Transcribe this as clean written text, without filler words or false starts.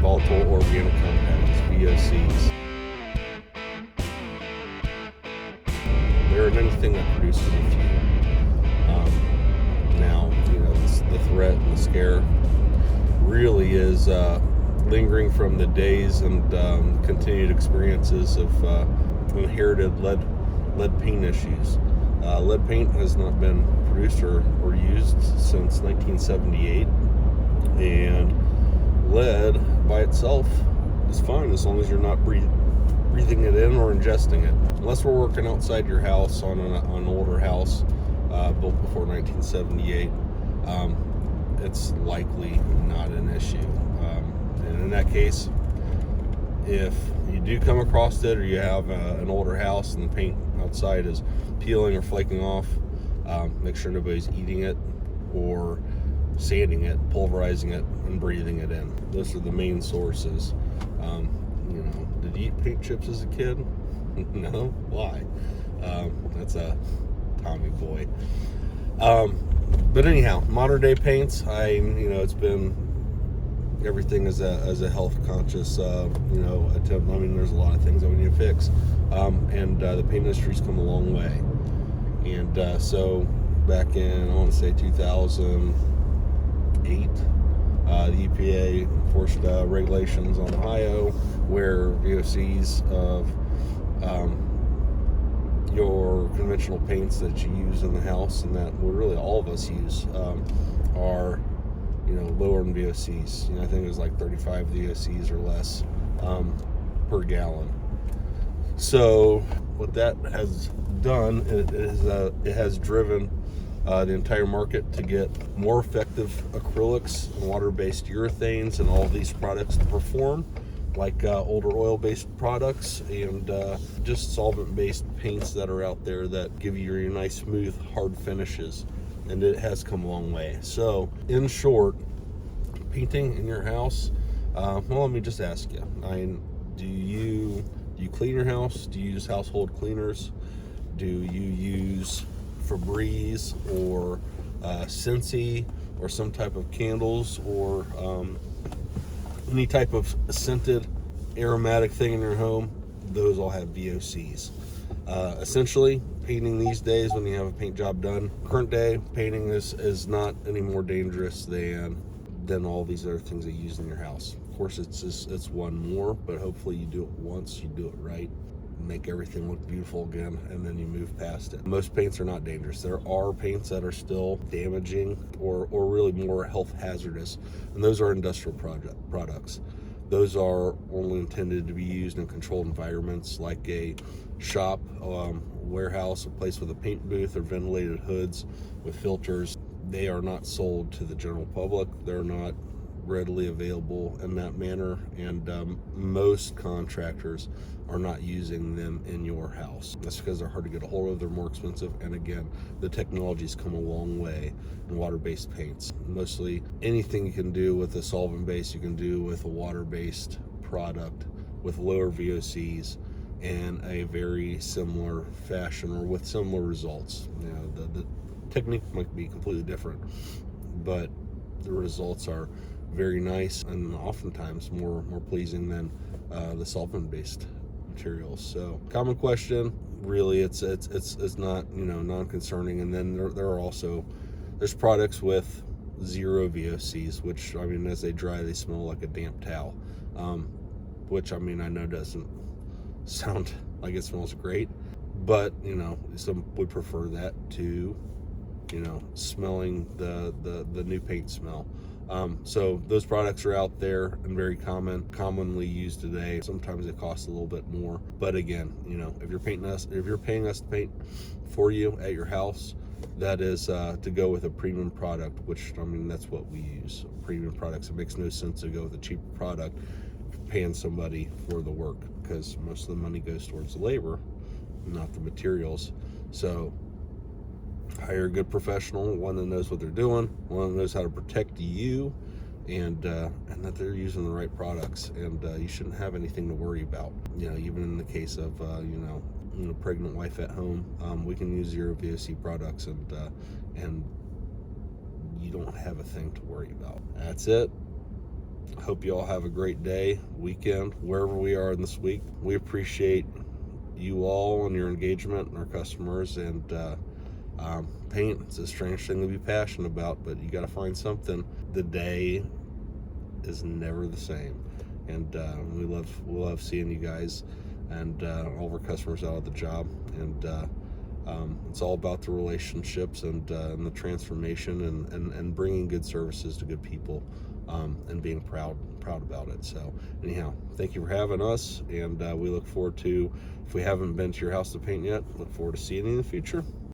volatile organic compounds, VOCs. They're in anything that produces a fuel. Now, the threat and the scare really is lingering from the days and continued experiences of inherited lead paint issues. Lead paint has not been produced or used since 1978, and lead by itself is fine as long as you're not breathing it in or ingesting it. Unless we're working outside your house on an older house built before 1978, it's likely not an issue. And in that case, if you do come across it, or you have an older house and the paint outside is peeling or flaking off, make sure nobody's eating it or sanding it, pulverizing it, and breathing it in. Those are the main sources. Did you eat paint chips as a kid? No? Why? That's a Tommy boy. But anyhow, modern day paints, it's been everything as a health conscious, attempt. There's a lot of things that we need to fix. And the paint industry's come a long way. And so back in, I want to say 2008, the EPA enforced regulations on Ohio where VOCs of your conventional paints that you use in the house, and that really all of us use, are lower in VOCs. I think it was like 35 VOCs or less per gallon. So what that has done, it has driven the entire market to get more effective acrylics and water-based urethanes and all of these products to perform like older oil-based products, and just solvent-based paints that are out there that give you your nice, smooth, hard finishes. And it has come a long way. So, in short, painting in your house, let me just ask you, do you clean your house? Do you use household cleaners? Do you use Febreze or Scentsy or some type of candles or any type of scented aromatic thing in your home? Those all have VOCs. Essentially, painting these days, when you have a paint job done, current day painting is not any more dangerous than all these other things that you use in your house. Of course, it's one more, but hopefully you do it once, you do it right, make everything look beautiful again, and then you move past it. Most paints are not dangerous. There are paints that are still damaging or really more health hazardous, and those are industrial products. Those are only intended to be used in controlled environments like a shop, warehouse, a place with a paint booth or ventilated hoods with filters. They are not sold to the general public. They're not readily available in that manner, and most contractors are not using them in your house. That's because they're hard to get a hold of, they're more expensive, and again, the technology's come a long way in water-based paints. Mostly anything you can do with a solvent base, you can do with a water-based product with lower VOCs in a very similar fashion or with similar results. The technique might be completely different, but the results are very nice and oftentimes more pleasing than the solvent-based materials. So, common question, really, it's not non-concerning. And then there's products with zero VOCs, which as they dry, they smell like a damp towel, which I know doesn't sound like it smells great, but some would prefer that to smelling the new paint smell. So those products are out there and very commonly used today. Sometimes it costs a little bit more, but again, if you're paying us to paint for you at your house, that is to go with a premium product, which that's what we use, premium products. It makes no sense to go with a cheap product paying somebody for the work, because most of the money goes towards the labor, not the materials. So hire a good professional, one that knows what they're doing, one that knows how to protect you, and that they're using the right products, and you shouldn't have anything to worry about. Even in the case of pregnant wife at home, we can use zero VOC products, and you don't have a thing to worry about. That's it. Hope you all have a great day, weekend, wherever we are in this week. We appreciate you all and your engagement and our customers. And paint, it's a strange thing to be passionate about, but you got to find something. The day is never the same. And we love seeing you guys and all of our customers out of the job. And it's all about the relationships and the transformation and bringing good services to good people, and being proud about it. So anyhow, thank you for having us, and we look forward to, if we haven't been to your house to paint yet, look forward to seeing you in the future.